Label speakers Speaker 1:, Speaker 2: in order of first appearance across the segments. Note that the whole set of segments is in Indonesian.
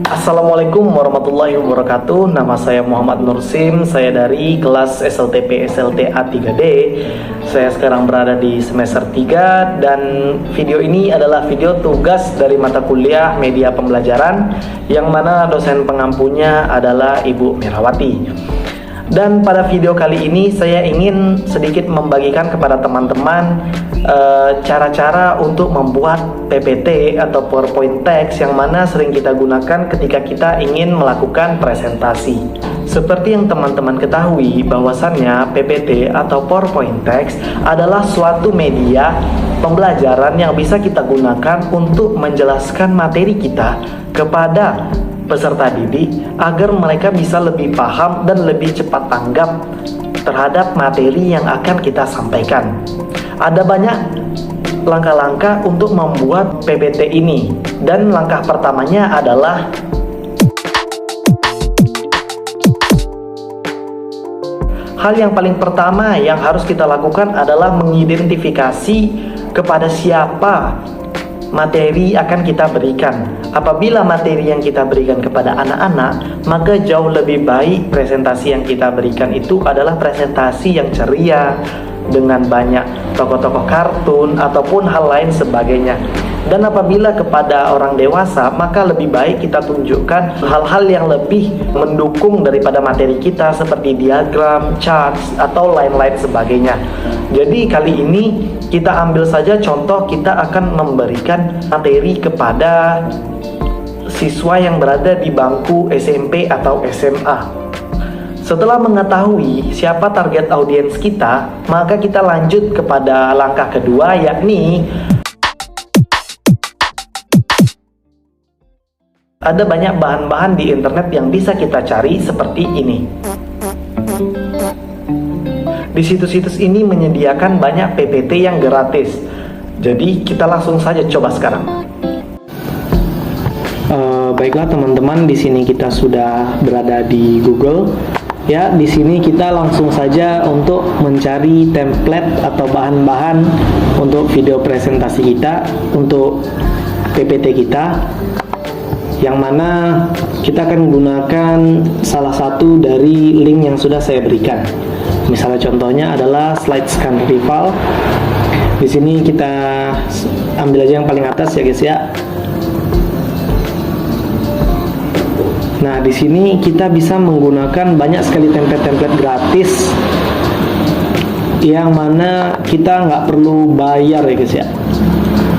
Speaker 1: Assalamualaikum warahmatullahi wabarakatuh. Nama saya Muhammad Nursim. Saya dari kelas SLTP SLTA 3D. Saya sekarang berada di semester 3 dan video ini adalah video tugas dari mata kuliah media pembelajaran yang mana dosen pengampunya adalah Ibu Mirawati. Dan pada video kali ini saya ingin sedikit membagikan kepada teman-teman cara-cara untuk membuat PPT atau PowerPoint text yang mana sering kita gunakan ketika kita ingin melakukan presentasi. Seperti yang teman-teman ketahui bahwasannya PPT atau PowerPoint text adalah suatu media pembelajaran yang bisa kita gunakan untuk menjelaskan materi kita kepada peserta didik agar mereka bisa lebih paham dan lebih cepat tanggap terhadap materi yang akan kita sampaikan. Ada banyak langkah-langkah untuk membuat PPT ini, dan langkah pertamanya adalah hal yang paling pertama yang harus kita lakukan adalah mengidentifikasi kepada siapa materi akan kita berikan. Apabila materi yang kita berikan kepada anak-anak, maka jauh lebih baik presentasi yang kita berikan itu adalah presentasi yang ceria dengan banyak tokoh-tokoh kartun ataupun hal lain sebagainya. Dan apabila kepada orang dewasa, maka lebih baik kita tunjukkan hal-hal yang lebih mendukung daripada materi kita seperti diagram, charts, atau lain-lain sebagainya. Jadi kali ini kita ambil saja contoh, kita akan memberikan materi kepada siswa yang berada di bangku SMP atau SMA. Setelah mengetahui siapa target audiens kita, maka kita lanjut kepada langkah kedua, yakni ada banyak bahan-bahan di internet yang bisa kita cari seperti ini. Di situs-situs ini menyediakan banyak PPT yang gratis. Jadi kita langsung saja coba sekarang. Baiklah teman-teman, di sini kita sudah berada di Google. Ya, di sini kita langsung saja untuk mencari template atau bahan-bahan untuk video presentasi kita, untuk PPT kita, yang mana kita akan menggunakan salah satu dari link yang sudah saya berikan. Misalnya contohnya adalah slide scan rival. Di sini kita ambil aja yang paling atas ya guys ya. Nah, di sini kita bisa menggunakan banyak sekali template-template gratis yang mana kita nggak perlu bayar ya guys ya.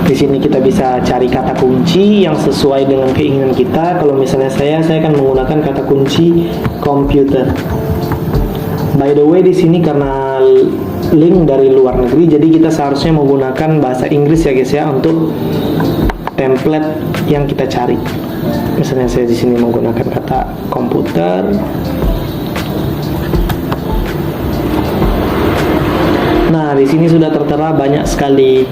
Speaker 1: Di sini kita bisa cari kata kunci yang sesuai dengan keinginan kita. Kalau misalnya saya akan menggunakan kata kunci komputer. By the way, di sini karena link dari luar negeri, jadi kita seharusnya menggunakan bahasa Inggris ya guys ya untuk template yang kita cari. Misalnya saya di sini menggunakan kata komputer. Nah, di sini sudah tertera banyak sekali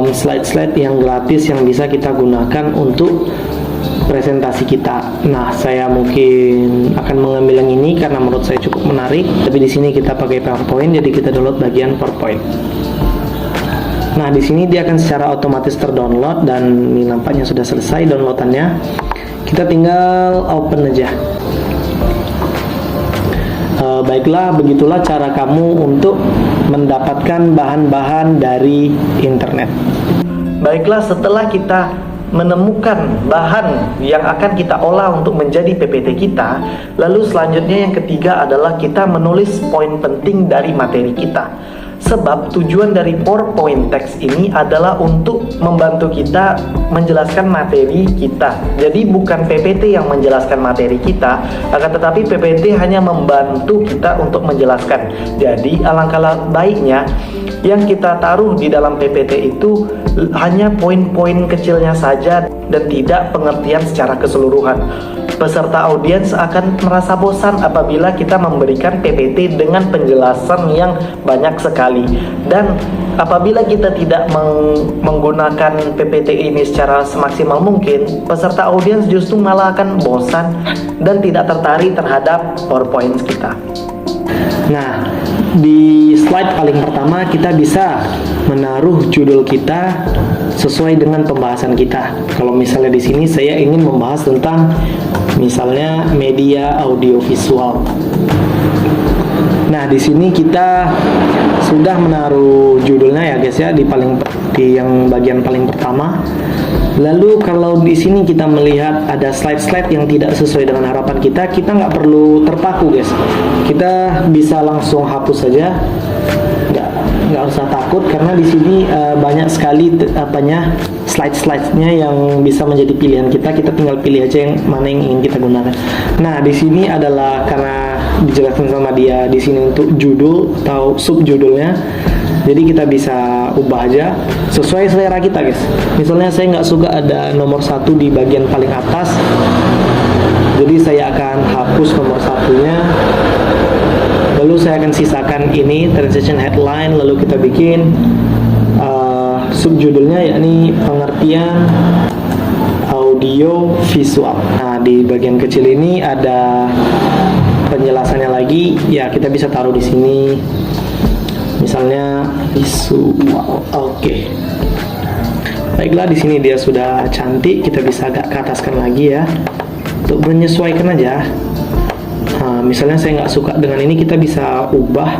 Speaker 1: slide-slide yang gratis yang bisa kita gunakan untuk presentasi kita. Nah, saya mungkin akan mengambil yang ini karena menurut saya cukup menarik. Tapi di sini kita pakai PowerPoint, jadi kita download bagian PowerPoint. Nah, di sini dia akan secara otomatis terdownload dan ini nampaknya sudah selesai downloadannya. Kita tinggal open aja. Baiklah, begitulah cara kamu untuk mendapatkan bahan-bahan dari internet. Baiklah, setelah kita menemukan bahan yang akan kita olah untuk menjadi PPT kita, lalu selanjutnya yang ketiga adalah kita menulis poin penting dari materi kita. Sebab tujuan dari PowerPoint text ini adalah untuk membantu kita menjelaskan materi kita. Jadi bukan PPT yang menjelaskan materi kita, akan tetapi PPT hanya membantu kita untuk menjelaskan. Jadi alangkah baiknya yang kita taruh di dalam PPT itu hanya poin-poin kecilnya saja dan tidak pengertian secara keseluruhan. Peserta audiens akan merasa bosan apabila kita memberikan PPT dengan penjelasan yang banyak sekali. Dan apabila kita tidak menggunakan PPT ini secara semaksimal mungkin, peserta audiens justru malah akan bosan dan tidak tertarik terhadap PowerPoint kita. Nah, di slide paling pertama kita bisa menaruh judul kita sesuai dengan pembahasan kita. Kalau misalnya di sini saya ingin membahas tentang misalnya media audiovisual. Nah, di sini kita sudah menaruh judulnya ya guys ya, di yang bagian paling pertama. Lalu kalau di sini kita melihat ada slide-slide yang tidak sesuai dengan harapan kita, kita nggak perlu terpaku guys. Kita bisa langsung hapus saja. Nggak usah takut karena di sini banyak sekali slide-slide-nya yang bisa menjadi pilihan kita. Kita tinggal pilih aja yang mana yang ingin kita gunakan. Nah, di sini adalah karena dijelaskan sama dia di sini untuk judul atau subjudulnya. Jadi kita bisa ubah aja sesuai selera kita guys. Misalnya saya nggak suka ada nomor 1 di bagian paling atas, jadi saya akan hapus nomor 1-nya. Lalu saya akan sisakan ini transition headline. Lalu kita bikin subjudulnya yakni pengertian audio visual. Nah, di bagian kecil ini ada penjelasannya lagi. Ya, kita bisa taruh di sini. Misalnya visual. Oke. Baiklah, di sini dia sudah cantik. Kita bisa agak ke ataskan lagi ya, untuk menyesuaikan aja. Nah, misalnya saya nggak suka dengan ini, kita bisa ubah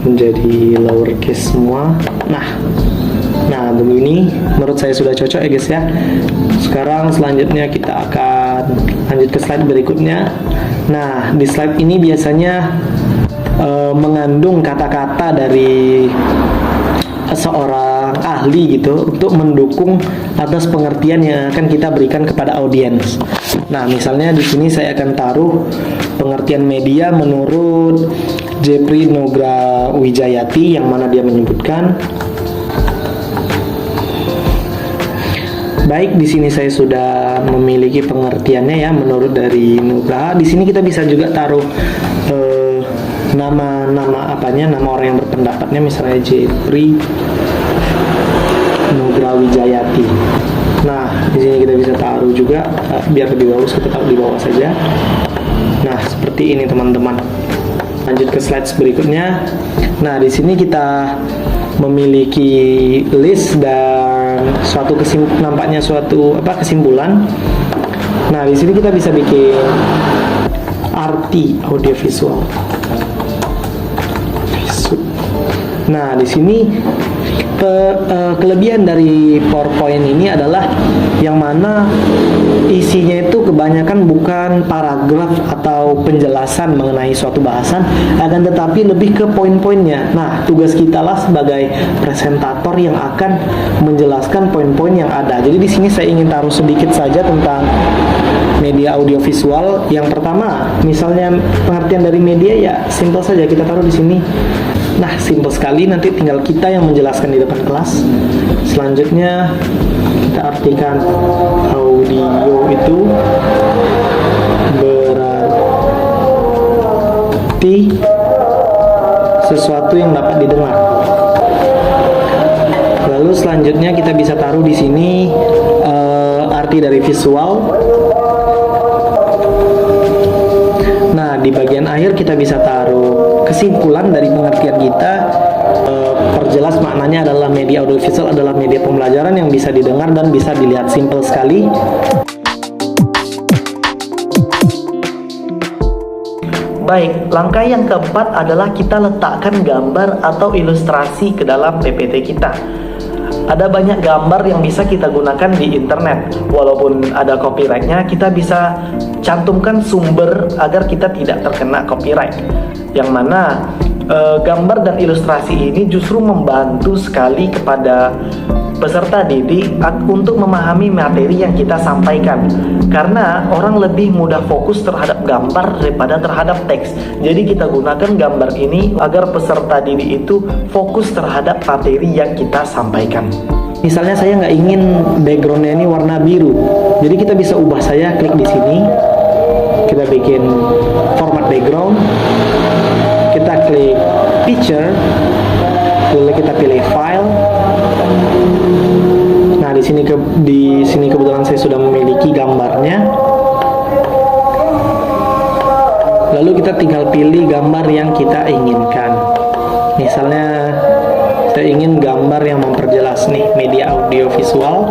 Speaker 1: menjadi lowercase semua. Nah begini menurut saya sudah cocok ya guys ya. Sekarang selanjutnya kita akan lanjut ke slide berikutnya. Nah, di slide ini biasanya mengandung kata-kata dari seorang ahli gitu untuk mendukung atas pengertian yang akan kita berikan kepada audiens. Nah, misalnya di sini saya akan taruh pengertian media menurut Jeffrey Nugra Wijayati, yang mana dia menyebutkan. Baik, di sini saya sudah memiliki pengertiannya ya menurut dari Nugra. Di sini kita bisa juga taruh nama orang yang berpendapatnya, misalnya Jeffrey Nugra Wijayati. Nah, di sini kita bisa taruh juga biar lebih bagus, kita taruh di bawah saja. Nah, seperti ini teman-teman. Lanjut ke slide berikutnya. Nah, di sini kita memiliki list dan nampaknya suatu kesimpulan. Nah, di sini kita bisa bikin arti audiovisual. Nah, di sini kelebihan dari PowerPoint ini adalah yang mana isinya itu kebanyakan bukan paragraf atau penjelasan mengenai suatu bahasan, akan tetapi lebih ke poin-poinnya. Nah, tugas kita lah sebagai presentator yang akan menjelaskan poin-poin yang ada. Jadi di sini saya ingin taruh sedikit saja tentang media audiovisual. Yang pertama, misalnya pengertian dari media, ya simpel saja kita taruh di sini. Nah, simpel sekali, nanti tinggal kita yang menjelaskan di depan kelas. Selanjutnya kita artikan audio itu berarti sesuatu yang dapat didengar. Lalu selanjutnya kita bisa taruh di sini arti dari visual. Nah, di bagian akhir kita bisa taruh kesimpulan dari pengertian kita. Perjelas maknanya adalah media audiovisual adalah media pembelajaran yang bisa didengar dan bisa dilihat. Simple sekali. Baik, langkah yang keempat adalah kita letakkan gambar atau ilustrasi ke dalam PPT kita. Ada banyak gambar yang bisa kita gunakan di internet. Walaupun ada copyrightnya, kita bisa cantumkan sumber agar kita tidak terkena copyright. Yang mana gambar dan ilustrasi ini justru membantu sekali kepada peserta didik untuk memahami materi yang kita sampaikan, karena orang lebih mudah fokus terhadap gambar daripada terhadap teks. Jadi kita gunakan gambar ini agar peserta didik itu fokus terhadap materi yang kita sampaikan. Misalnya saya nggak ingin backgroundnya ini warna biru, jadi kita bisa ubah saja, klik di sini, kita bikin format background, kita klik picture, lalu kita pilih file. Nah, di sini kebetulan saya sudah memiliki gambarnya. Lalu kita tinggal pilih gambar yang kita inginkan. Misalnya saya ingin gambar yang memperjelas nih, media audio visual.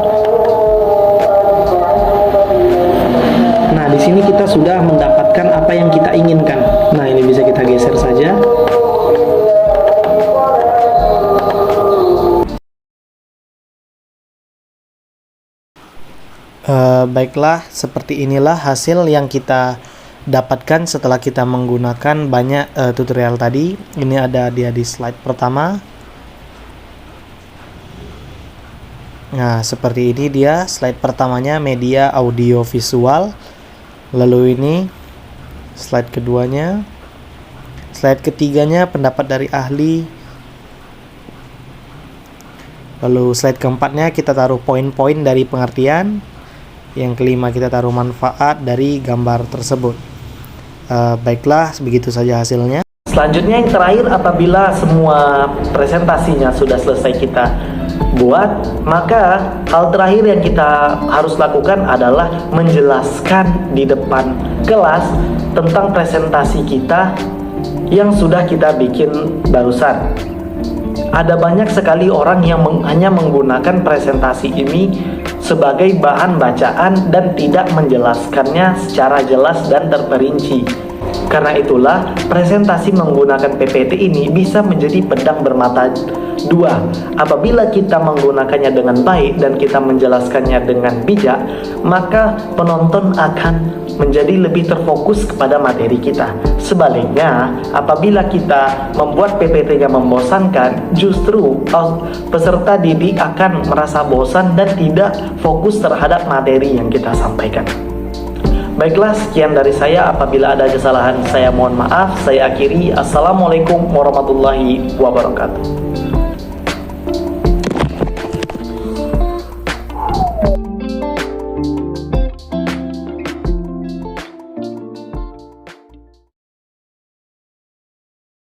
Speaker 1: Nah, di sini kita sudah mendapatkan apa yang kita inginkan. Nah, ini bisa kita geser saja. Baiklah, seperti inilah hasil yang kita dapatkan setelah kita menggunakan banyak tutorial tadi. Ini ada dia di slide pertama. Nah, seperti ini dia slide pertamanya, media audio visual. Lalu ini slide keduanya. Slide ketiganya pendapat dari ahli. Lalu slide keempatnya kita taruh poin-poin dari pengertian. Yang kelima kita taruh manfaat dari gambar tersebut. Baiklah, begitu saja hasilnya. Selanjutnya yang terakhir, apabila semua presentasinya sudah selesai kita buat, maka hal terakhir yang kita harus lakukan adalah menjelaskan di depan kelas tentang presentasi kita yang sudah kita bikin barusan. Ada banyak sekali orang yang hanya menggunakan presentasi ini sebagai bahan bacaan dan tidak menjelaskannya secara jelas dan terperinci. Karena itulah, presentasi menggunakan PPT ini bisa menjadi pedang bermata dua. Apabila kita menggunakannya dengan baik dan kita menjelaskannya dengan bijak, maka penonton akan menjadi lebih terfokus kepada materi kita. Sebaliknya, apabila kita membuat PPT-nya membosankan, justru peserta didik akan merasa bosan dan tidak fokus terhadap materi yang kita sampaikan. Baiklah, sekian dari saya. Apabila ada kesalahan, saya mohon maaf. Saya akhiri. Assalamualaikum warahmatullahi wabarakatuh.